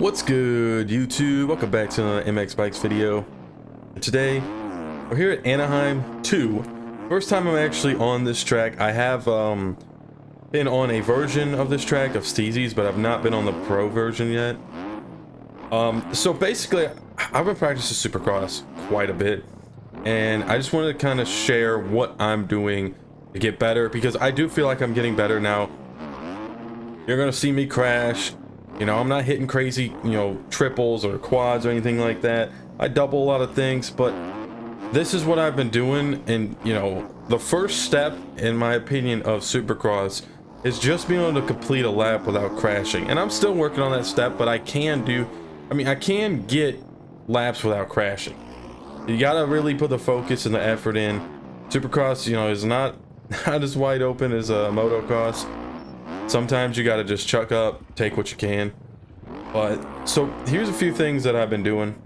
What's good, YouTube? Welcome back to another MX Bikes video. Today we're here at Anaheim 2. First time I'm actually on this track. I have been on a version of this track of Steezy's, but I've not been on the pro version yet. So basically I've been practicing Supercross quite a bit, and I just wanted to kind of share what I'm doing to get better, because I do feel like I'm getting better now. You're gonna see me crash. You know, I'm not hitting crazy, triples or quads or anything like that. I double a lot of things, but this is what I've been doing. And, the first step, in my opinion, of Supercross is just being able to complete a lap without crashing. And I'm still working on that step, but I can get laps without crashing. You gotta really put the focus and the effort in. Supercross, is not as wide open as motocross. Sometimes you gotta just chuck up, take what you can. But so here's a few things that I've been doing.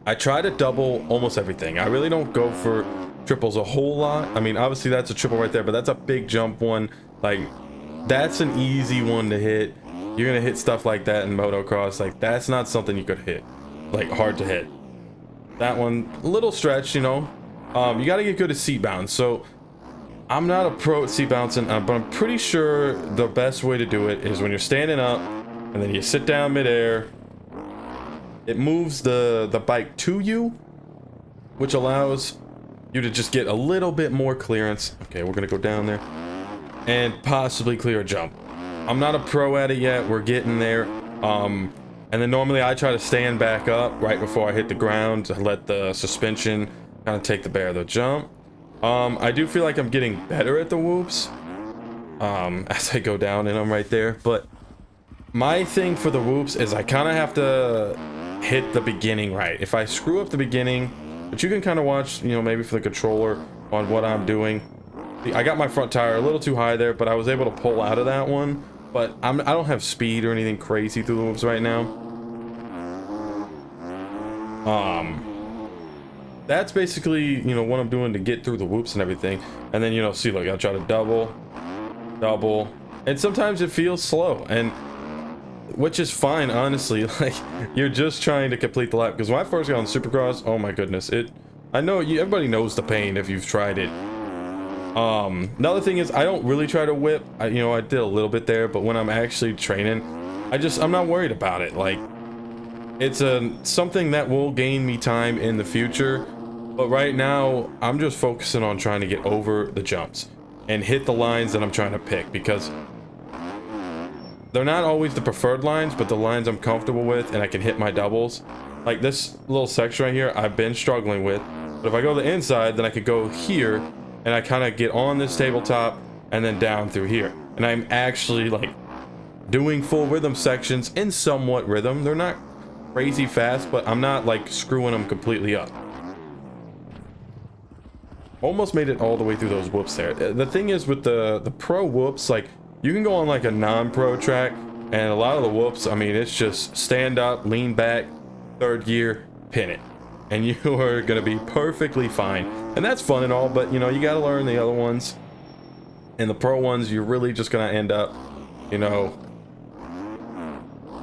I try to double almost everything. I really don't go for triples a whole lot. I mean, obviously that's a triple right there, but that's a big jump one. Like, that's an easy one to hit. You're gonna hit stuff like that in motocross. Like, that's not something you could hit, like hard to hit. That one, a little stretch, you gotta get good at seat bounce. So I'm not a pro at seat bouncing, but I'm pretty sure the best way to do it is when you're standing up and then you sit down midair. It moves the bike to you, which allows you to just get a little bit more clearance. Okay, we're gonna go down there and possibly clear a jump. I'm not a pro at it yet. We're getting there. And then normally I try to stand back up right before I hit the ground to let the suspension kind of take the bear of the jump. I do feel like I'm getting better at the whoops as I go down in them right there, but my thing for the whoops is I kind of have to hit the beginning right. If I screw up the beginning, but you can kind of watch, maybe for the controller on what I'm doing. I got my front tire a little too high there, but I was able to pull out of that one. But I don't have speed or anything crazy through the whoops right now. That's basically, what I'm doing to get through the whoops and everything. And then, see, look, I'll try to double, and sometimes it feels slow, and which is fine, honestly. Like, you're just trying to complete the lap. Because when I first got on Supercross, oh my goodness, I know everybody knows the pain if you've tried it. Another thing is, I don't really try to whip. I did a little bit there, but when I'm actually training, I'm not worried about it. Like, it's something that will gain me time in the future. But right now, I'm just focusing on trying to get over the jumps and hit the lines that I'm trying to pick, because they're not always the preferred lines, but the lines I'm comfortable with and I can hit my doubles. Like this little section right here, I've been struggling with. But if I go the inside, then I could go here and I kind of get on this tabletop and then down through here. And I'm actually like doing full rhythm sections in somewhat rhythm. They're not crazy fast, but I'm not like screwing them completely up. Almost made it all the way through those whoops there. The thing is with the pro whoops, like you can go on like a non-pro track and a lot of the whoops, I mean, it's just stand up, lean back, third gear, pin it, and you are gonna be perfectly fine. And that's fun and all, but you gotta learn the other ones. And the pro ones, you're really just gonna end up,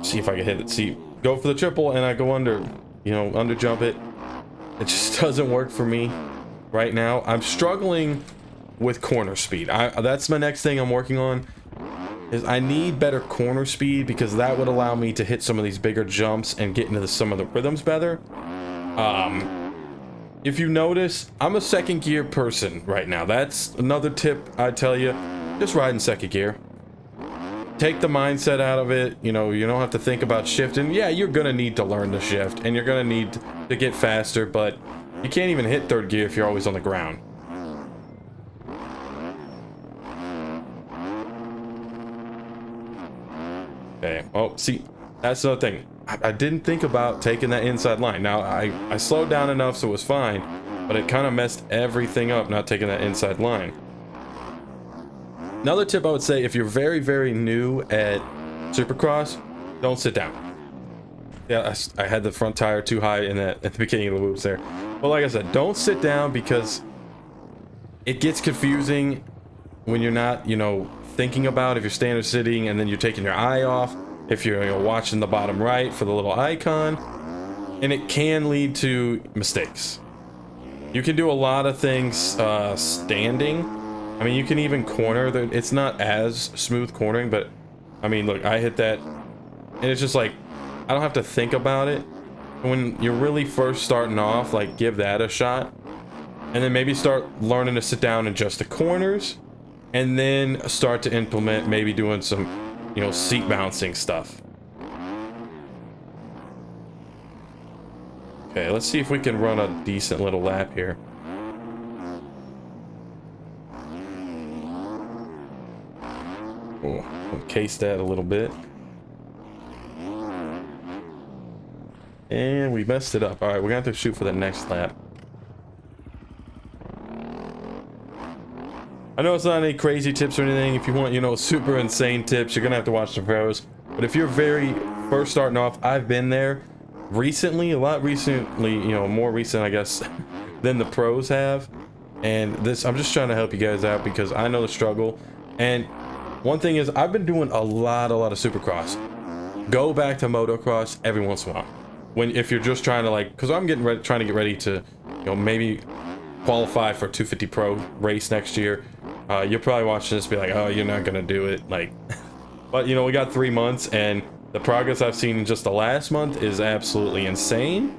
see if I can hit it. See, go for the triple and I go under, under jump it. It just doesn't work for me right now. I'm struggling with corner speed. That's my next thing I'm working on, is I need better corner speed, because that would allow me to hit some of these bigger jumps and get into some of the rhythms better. If you notice, I'm a second gear person right now. That's another tip I tell you. Just ride in second gear. Take the mindset out of it. You don't have to think about shifting. Yeah, you're gonna need to learn to shift and you're gonna need to get faster, but you can't even hit third gear if you're always on the ground. Okay. Oh, see, that's another thing. I didn't think about taking that inside line. Now, I slowed down enough so it was fine, but it kind of messed everything up not taking that inside line. Another tip I would say, if you're very, very new at Supercross, don't sit down. Yeah, I had the front tire too high at the beginning of the whoops there. But like I said, don't sit down, because it gets confusing when you're not, thinking about if you're standing or sitting and then you're taking your eye off. if you're, you know, watching the bottom right for the little icon, and it can lead to mistakes. You can do a lot of things standing. I mean, you can even corner. It's not as smooth cornering, but I mean, look, I hit that, and it's just like, I don't have to think about it. When you're really first starting off, like, give that a shot, and then maybe start learning to sit down in just the corners, and then start to implement maybe doing some, you know, seat bouncing stuff. Okay, let's see if we can run a decent little lap here. Oh, encase that a little bit. And we messed it up. All right, we're gonna have to shoot for the next lap. I know it's not any crazy tips or anything. If you want, you know, super insane tips, you're gonna have to watch the pros. But if you're very first starting off, I've been there recently, a lot recently, you know, more recent, I guess, than the pros have. And this, I'm just trying to help you guys out because I know the struggle. And one thing is, I've been doing a lot of Supercross. Go back to motocross every once in a while. If you're just trying to, like, because I'm trying to get ready to, you know, maybe qualify for 250 Pro race next year. You're probably watching this, be like, oh, you're not gonna do it, like. But you know, we got 3 months, and the progress I've seen in just the last month is absolutely insane,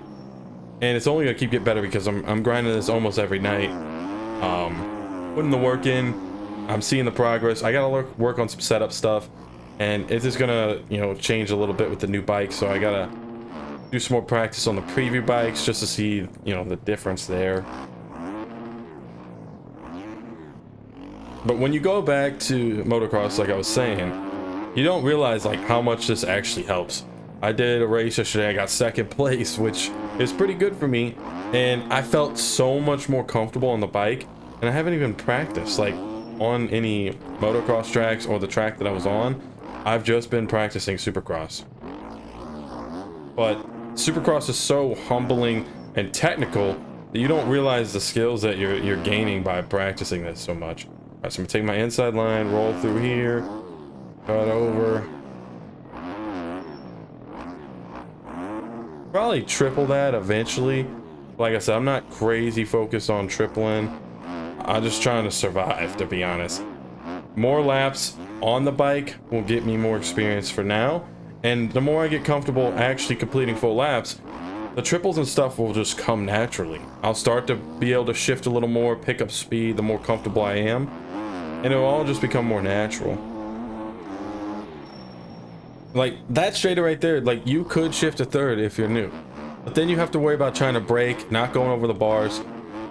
and it's only gonna keep getting better because I'm grinding this almost every night, putting the work in. I'm seeing the progress. I gotta work on some setup stuff, and it's just gonna, you know, change a little bit with the new bike, so I gotta do some more practice on the preview bikes just to see, you know, the difference there. But when you go back to motocross, like I was saying, you don't realize like how much this actually helps. I did a race yesterday, I got second place, which is pretty good for me, and I felt so much more comfortable on the bike, and I haven't even practiced like on any motocross tracks or the track that I was on. I've just been practicing Supercross. But Supercross is so humbling and technical that you don't realize the skills that you're gaining by practicing this so much. All right, so I'm gonna take my inside line, roll through here, cut over. Probably triple that eventually. Like I said, I'm not crazy focused on tripling. I'm just trying to survive, to be honest. More laps on the bike will get me more experience for now, and the more I get comfortable actually completing full laps, the triples and stuff will just come naturally. I'll start to be able to shift a little more, pick up speed the more comfortable I am, and it'll all just become more natural. Like that straighter right there, like you could shift to third if you're new, but then you have to worry about trying to brake, not going over the bars.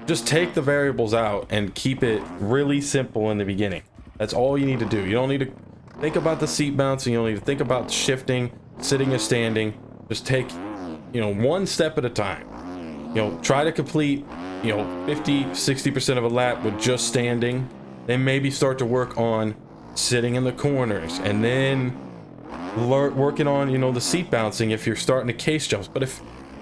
Just take the variables out and keep it really simple in the beginning. That's all you need to do. You don't need to think about the seat bouncing. You don't need to think about shifting, sitting or standing. Just take, you know, one step at a time. You know, try to complete, you know, 50-60% of a lap with just standing. Then maybe start to work on sitting in the corners, and then working on, you know, the seat bouncing if you're starting to case jumps. But if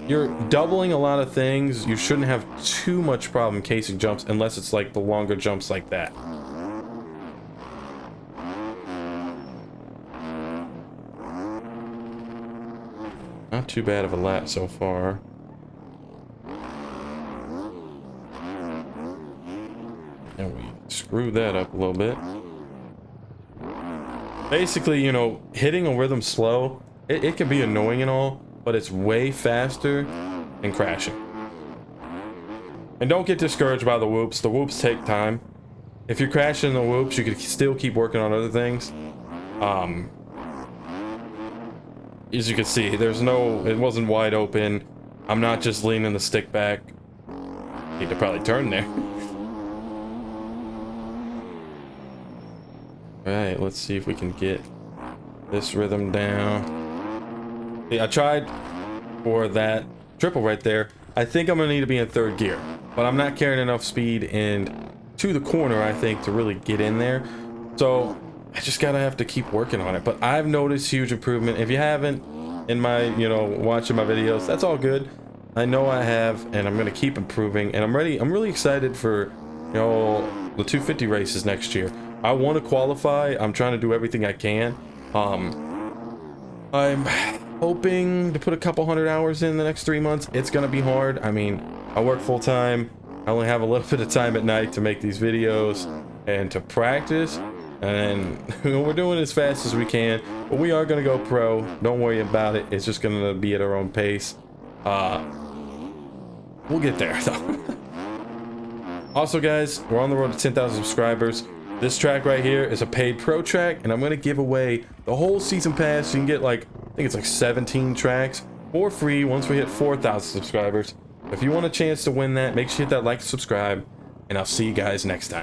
you're doubling a lot of things, you shouldn't have too much problem casing jumps unless it's like the longer jumps like that. Not too bad of a lap so far. And we screwed that up a little bit. Basically, you know, hitting a rhythm slow, it can be annoying and all, but it's way faster than crashing. And don't get discouraged by the whoops. The whoops take time. If you're crashing the whoops, you can still keep working on other things. As you can see, it wasn't wide open. I'm not just leaning the stick back. Need to probably turn there. Alright, let's see if we can get this rhythm down. I tried for that triple right there. I think I'm gonna need to be in third gear, but I'm not carrying enough speed and to the corner, I think, to really get in there. So I just gotta have to keep working on it. But I've noticed huge improvement. If you haven't, in my, you know, watching my videos, that's all good. I know I have, and I'm gonna keep improving, and I'm ready. I'm really excited for, you know, the 250 races next year. I want to qualify. I'm trying to do everything I can. I'm hoping to put a couple hundred hours in the next 3 months. It's gonna be hard. I mean, I work full time. I only have a little bit of time at night to make these videos and to practice. And we're doing it as fast as we can, but we are gonna go pro. Don't worry about it. It's just gonna be at our own pace. We'll get there though. Also guys, we're on the road to 10,000 subscribers. This track right here is a paid pro track, and I'm gonna give away the whole season pass. You can get like, I think it's like 17 tracks for free once we hit 4,000 subscribers. If you want a chance to win that, make sure you hit that like and subscribe, and I'll see you guys next time.